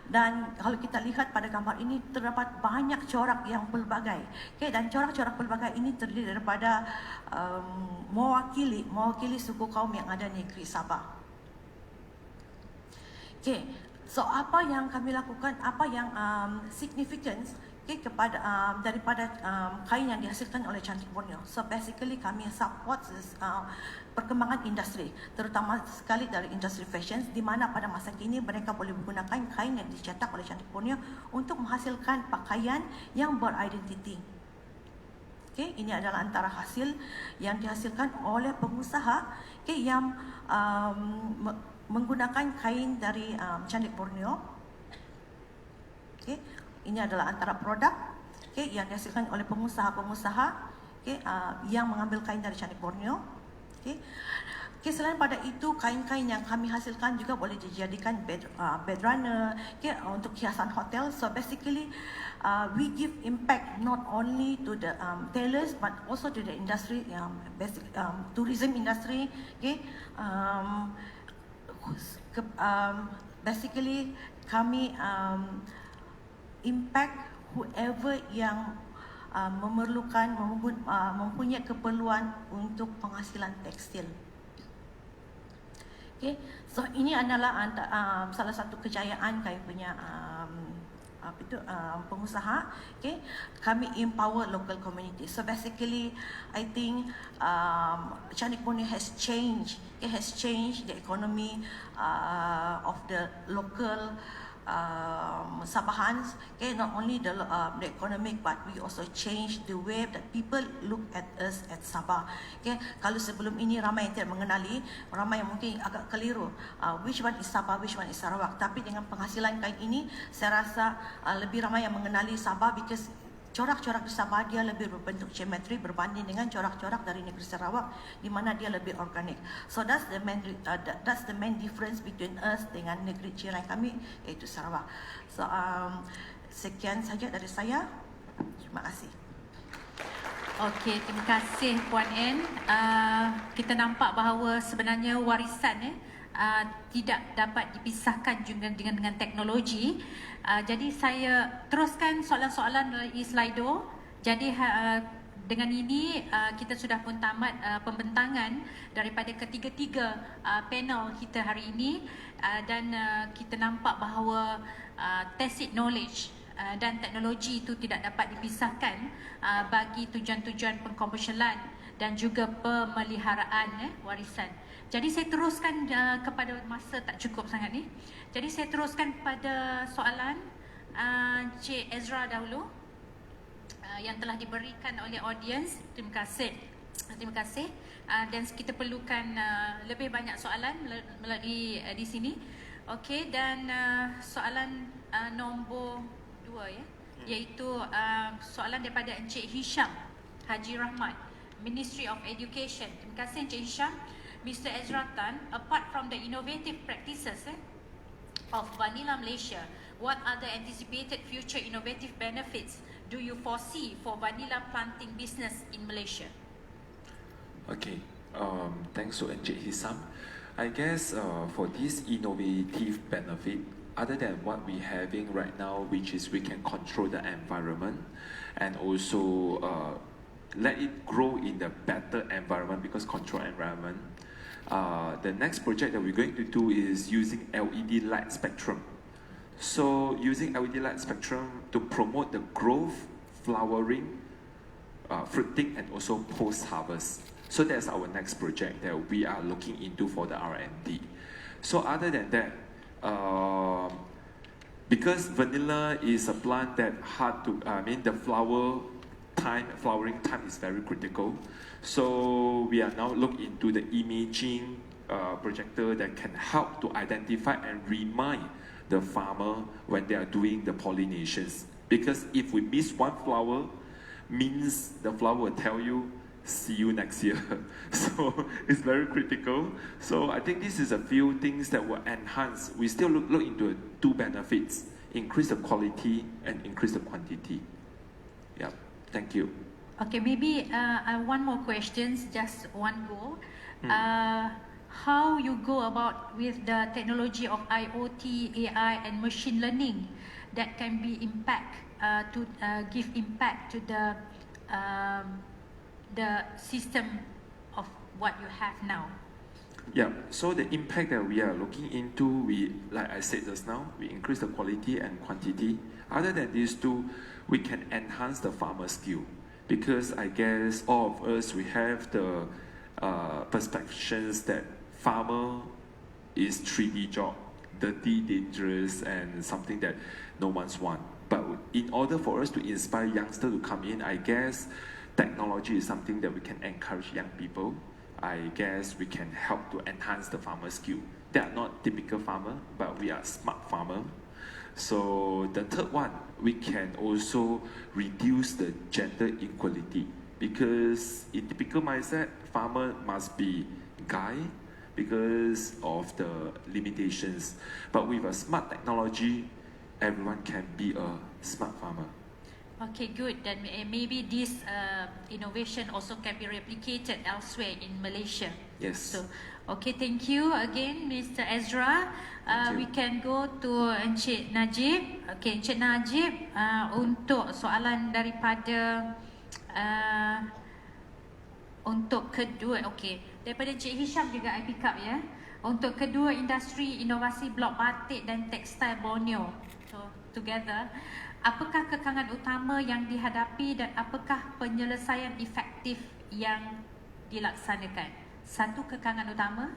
Dan kalau kita lihat pada gambar ini, terdapat banyak corak yang pelbagai. Okay, dan corak-corak pelbagai ini terdiri daripada mewakili suku kaum yang ada di negeri Sabah. Okay, so apa yang kami lakukan, apa yang significance, okay, kepada daripada kain yang dihasilkan oleh Cantik Borneo. So basically kami support perkembangan industri, terutama sekali dari industri fashion, di mana pada masa kini mereka boleh menggunakan kain yang dicetak oleh Cantik Borneo untuk menghasilkan pakaian yang beridentiti. Okay, ini adalah antara hasil yang dihasilkan oleh pengusaha, okay, yang menggunakan kain dari Cantik Borneo. Okay, ini adalah antara produk, okay, yang dihasilkan oleh pengusaha-pengusaha, okay, yang mengambil kain dari Cantik Borneo. Okay. Okay, selain pada itu, kain-kain yang kami hasilkan juga boleh dijadikan bed runner, okay, untuk hiasan hotel. So basically we give impact not only to the tailors but also to the industry, tourism industry. Okay. Basically kami impact whoever yang mempunyai keperluan untuk penghasilan tekstil. Okay, so ini adalah salah satu kejayaan kami punya pengusaha. Okay, kami empower local community. So basically, I think Cantik Borneo has changed the economy of the local Sabahans. Okay, not only the economic, but we also change the way that people look at us at Sabah. Okay, kalau sebelum ini ramai yang tidak mengenali, ramai yang mungkin agak keliru which one is Sabah, which one is Sarawak. Tapi dengan penghasilan kain ini, saya rasa lebih ramai yang mengenali Sabah, because corak-corak di Sabah dia lebih berbentuk geometri berbanding dengan corak-corak dari negeri Sarawak, di mana dia lebih organik. So that's the main difference between us dengan negeri jiran kami, iaitu Sarawak. So sekian saja dari saya. Terima kasih. Okey, terima kasih Puan Ann. Kita nampak bahawa sebenarnya warisan tidak dapat dipisahkan juga dengan teknologi. Jadi saya teruskan soalan-soalan dari Slido. Jadi dengan ini kita sudah pun tamat pembentangan daripada ketiga-tiga panel kita hari ini, dan kita nampak bahawa tacit knowledge dan teknologi itu tidak dapat dipisahkan bagi tujuan-tujuan pengkomersialan dan juga pemeliharaan warisan. Jadi saya teruskan kepada masa tak cukup sangat ni. Jadi saya teruskan pada soalan Cik Ezra dahulu yang telah diberikan oleh audience. Terima kasih. Terima kasih. Dan kita perlukan lebih banyak soalan melalui di sini. Okey, dan soalan nombor 2 ya, iaitu soalan daripada Encik Hisham Haji Rahmat. Ministry of Education. Terima kasih Encik Hisham. Mr. Ezra Tan, apart from the innovative practices of Vanilla Malaysia, what other anticipated future innovative benefits do you foresee for vanilla planting business in Malaysia? Okay, thanks to Encik Hisham. I guess for this innovative benefit, other than what we're having right now, which is we can control the environment and also let it grow in the better environment because control environment. The next project that we're going to do is using LED light spectrum. So using LED light spectrum to promote the growth, flowering, fruiting and also post-harvest. So that's our next project that we are looking into for the R&D. So other than that, because vanilla is a plant that the flowering time is very critical. So we are now looking into the imaging projector that can help to identify and remind the farmer when they are doing the pollinations. Because if we miss one flower, means the flower will tell you, see you next year. So it's very critical. So I think this is a few things that will enhance. We still look into two benefits: increase the quality and increase the quantity. Yeah, thank you. Okay, maybe one more questions, just one go. How you go about with the technology of IoT, AI, and machine learning that can be give impact to the system of what you have now? Yeah, so the impact that we are looking into, like I said just now, we increase the quality and quantity. Other than these two, we can enhance the farmer skill. Because I guess all of us, we have the perceptions that farmer is 3D job, dirty, dangerous, and something that no one's want. But in order for us to inspire youngsters to come in, I guess technology is something that we can encourage young people. I guess we can help to enhance the farmer skill. They are not typical farmer, but we are smart farmer. So the third one, we can also reduce the gender inequality, because in typical mindset, farmer must be guy because of the limitations. But with a smart technology, everyone can be a smart farmer. Okay, good. Then maybe this innovation also can be replicated elsewhere in Malaysia. Yes. So, okay, thank you again, Mr. Ezra. We can go to Encik Najib. Okay, Encik Najib, untuk soalan daripada untuk kedua, okay, daripada Encik Hisham juga I pick up ya. Untuk kedua industri inovasi blok batik dan tekstil Borneo, so together, apakah kekangan utama yang dihadapi dan apakah penyelesaian efektif yang dilaksanakan? Satu, kekangan utama.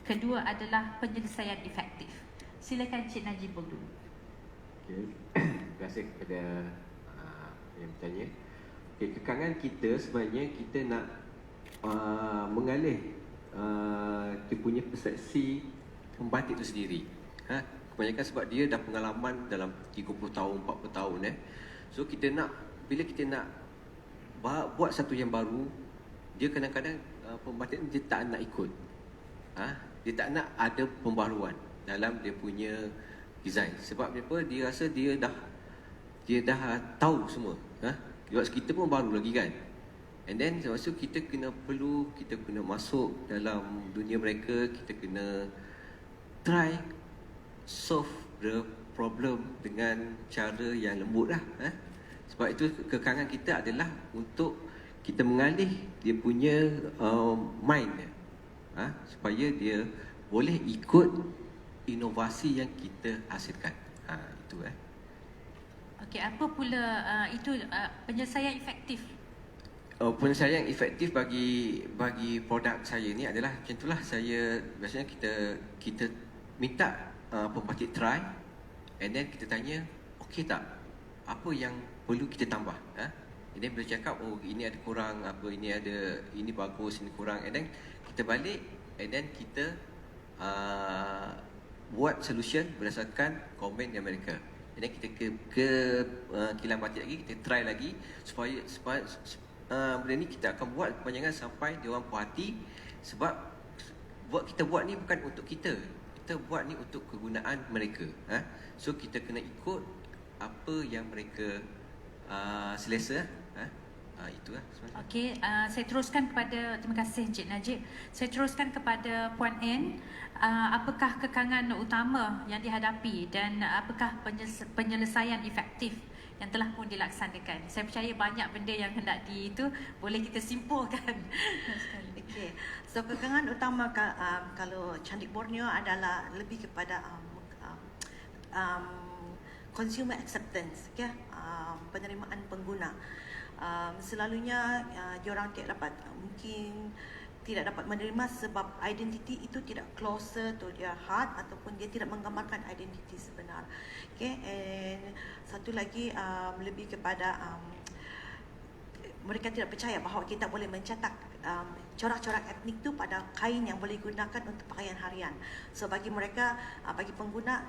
Kedua adalah penyelesaian efektif. Silakan Cik Najib dulu. Okay. Terima kasih kepada yang bertanya. Okay, kekangan kita sebenarnya kita nak mengalih dia punya persepsi pembatik itu sendiri. Kebanyakan sebab dia dah pengalaman dalam 30 tahun, 40 tahun So kita nak, bila kita nak buat satu yang baru, dia kadang-kadang pembatik dia tak nak ikut. Dia tak nak ada pembaharuan dalam dia punya design. Sebab apa? Dia rasa dia dah tahu semua. Sebab kita pun baru lagi kan. And then so kita kena masuk dalam dunia mereka, kita kena try solve the problem dengan cara yang lembut lah. Sebab itu kekangan kita adalah untuk kita mengalih dia punya mind supaya dia boleh ikut inovasi yang kita hasilkan. Itu Okey, apa pula itu penyelesaian efektif? Penyelesaian efektif bagi produk saya ni adalah macam itulah. Saya biasanya kita minta pembatik try, and then kita tanya, okey tak? Apa yang perlu kita tambah? And then bila cakap, oh ini ada kurang, apa ini bagus, ini kurang, and then kita balik, and then kita buat solution berdasarkan komen yang mereka. And then kita ke kilang batik lagi, kita try lagi supaya benda ni kita akan buat kepanjangan sampai dia orang puas hati. Sebab kita buat ni bukan untuk kita buat ni untuk kegunaan mereka. So kita kena ikut apa yang mereka selesa. Itulah sebenarnya. Okey, saya teruskan kepada, terima kasih Encik Najib. Saya teruskan kepada Puan N. Apakah kekangan utama yang dihadapi dan apakah penyelesaian efektif yang telah pun dilaksanakan? Saya percaya banyak benda yang hendak boleh kita simpulkan. Okay. So kekangan utama kalau Candik Borneo adalah lebih kepada consumer acceptance, okay? Penerimaan pengguna. Selalunya diorang mungkin tidak dapat menerima sebab identiti itu tidak closer to their heart ataupun dia tidak menggambarkan identiti sebenar. Okay, and satu lagi lebih kepada mereka tidak percaya bahawa kita boleh mencetak corak-corak etnik itu pada kain yang boleh digunakan untuk pakaian harian. So bagi mereka, bagi pengguna,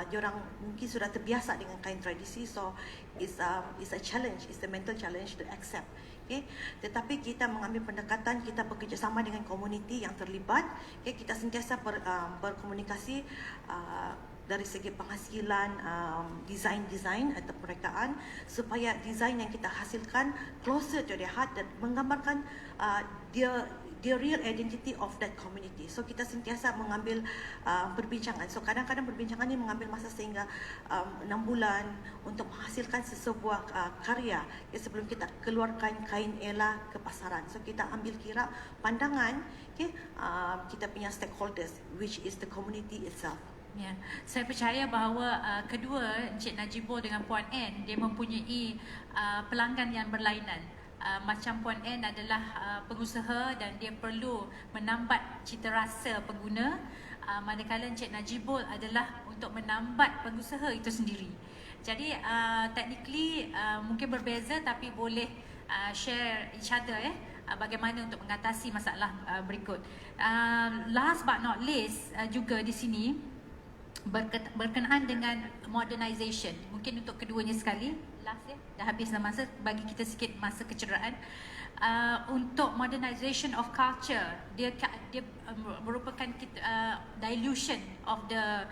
diorang mungkin sudah terbiasa dengan kain tradisi, so it's a challenge, it's a mental challenge to accept. Okay? Tetapi kita mengambil pendekatan, kita bekerjasama dengan komuniti yang terlibat. Okay? Kita sentiasa berkomunikasi dari segi penghasilan, design atau perekaan, supaya design yang kita hasilkan closer to their heart dan menggambarkan the real identity of that community. So kita sentiasa mengambil perbincangan. So kadang-kadang perbincangan ini mengambil masa sehingga 6 bulan untuk menghasilkan sebuah karya sebelum kita keluarkan kain Ella ke pasaran. So kita ambil kira pandangan kita punya stakeholders, which is the community itself. Ya, saya percaya bahawa kedua Encik Najibur dengan Puan N, dia mempunyai pelanggan yang berlainan. Macam Puan N adalah pengusaha dan dia perlu menambat cita rasa pengguna, manakala Encik Najibur adalah untuk menambat pengusaha itu sendiri. Jadi technically mungkin berbeza tapi boleh share each other bagaimana untuk mengatasi masalah berikut. Last but not least juga di sini berkenaan dengan modernization. Mungkin untuk keduanya sekali, last dah habis dah masa, bagi kita sikit masa kecederaan. Untuk modernization of culture, dia merupakan dilution of the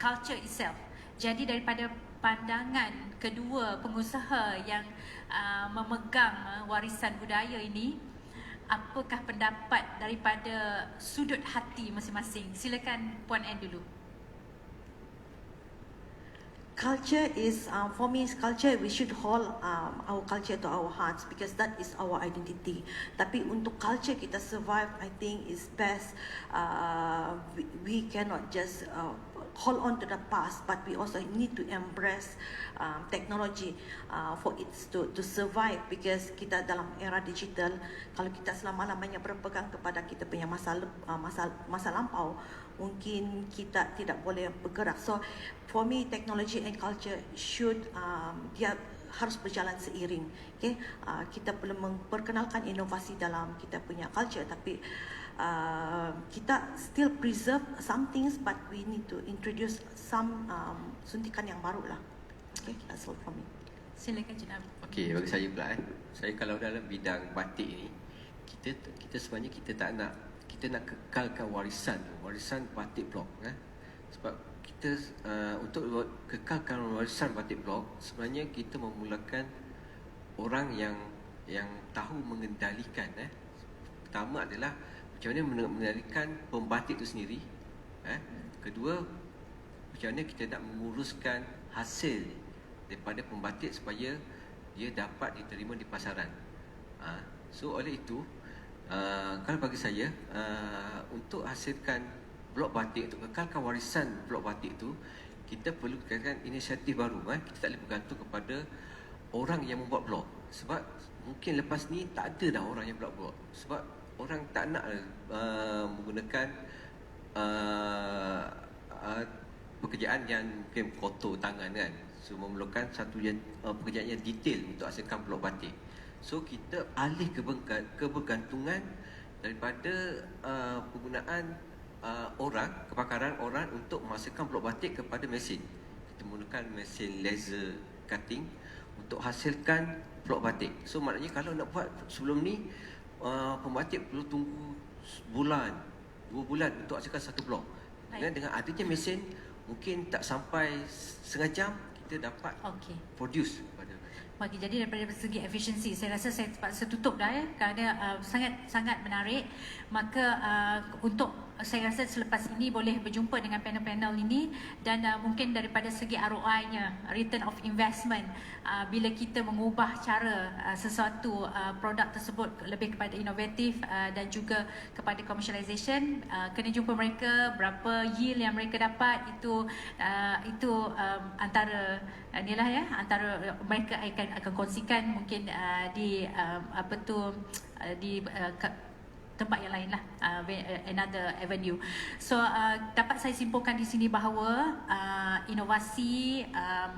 culture itself. Jadi daripada pandangan kedua pengusaha yang memegang warisan budaya ini, apakah pendapat daripada sudut hati masing-masing? Silakan Puan N dulu. Culture is, for me, culture, we should hold our culture to our hearts because that is our identity. Tapi untuk culture kita survive, I think is best. We cannot just hold on to the past, but we also need to embrace technology for it to survive because kita dalam era digital. Kalau kita selama-lamanya berpegang kepada kita punya masa lampau, mungkin kita tidak boleh bergerak. So for me, technology and culture should dia harus berjalan seiring. Okay? Kita perlu memperkenalkan inovasi dalam kita punya culture, tapi kita still preserve some things, but we need to introduce some suntikan yang baru lah. Okay, that's all from me. Silakan Jenab. Okey, bagi saya pula saya kalau dalam bidang batik ni, kita sebenarnya kita nak kekalkan warisan batik blok. Sebab kita untuk kekalkan warisan batik blok, sebenarnya kita memulakan orang yang tahu mengendalikan. Pertama adalah macam mana mengendalikan pembatik itu sendiri. Kedua, macam mana kita nak menguruskan hasil daripada pembatik supaya dia dapat diterima di pasaran. So oleh itu, kalau bagi saya, untuk hasilkan blok batik, untuk kekalkan warisan blok batik itu, kita perlu kekalkan inisiatif baru. Kita tak boleh bergantung kepada orang yang membuat blok. Sebab mungkin lepas ni tak ada dah orang yang buat blok. Sebab orang tak nak menggunakan pekerjaan yang mungkin kotor tangan kan. So memerlukan satu pekerjaan yang detail untuk hasilkan blok batik. So kita alih kebergantungan daripada penggunaan kepakaran orang untuk menghasilkan blok batik kepada mesin. Kita menggunakan mesin laser cutting untuk hasilkan blok batik. So maknanya kalau nak buat sebelum ni pembatik perlu tunggu sebulan, 2 bulan untuk hasilkan satu blok. Dengan adanya mesin mungkin tak sampai setengah jam kita dapat produce pada. Bagi jadi daripada segi efisiensi, saya rasa saya terpaksa tutup dah kerana sangat menarik. Maka untuk saya rasa selepas ini boleh berjumpa dengan panel-panel ini dan mungkin daripada segi ROI-nya, return of investment, bila kita mengubah cara sesuatu produk tersebut lebih kepada inovatif dan juga kepada commercialization, kena jumpa mereka, berapa yield yang mereka dapat, itu antara inilah antara mereka akan kongsikan mungkin di di tempat yang lain lah, another avenue. So dapat saya simpulkan di sini bahawa inovasi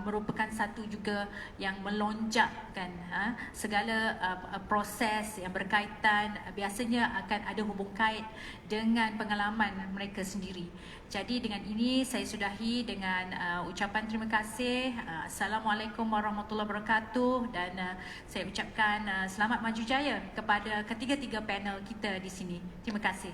merupakan satu juga yang melonjakkan segala proses yang berkaitan, biasanya akan ada hubung kait dengan pengalaman mereka sendiri. Jadi dengan ini saya sudahi dengan ucapan terima kasih. Assalamualaikum warahmatullahi wabarakatuh, dan saya ucapkan selamat maju jaya kepada ketiga-tiga panel kita di sini. Terima kasih.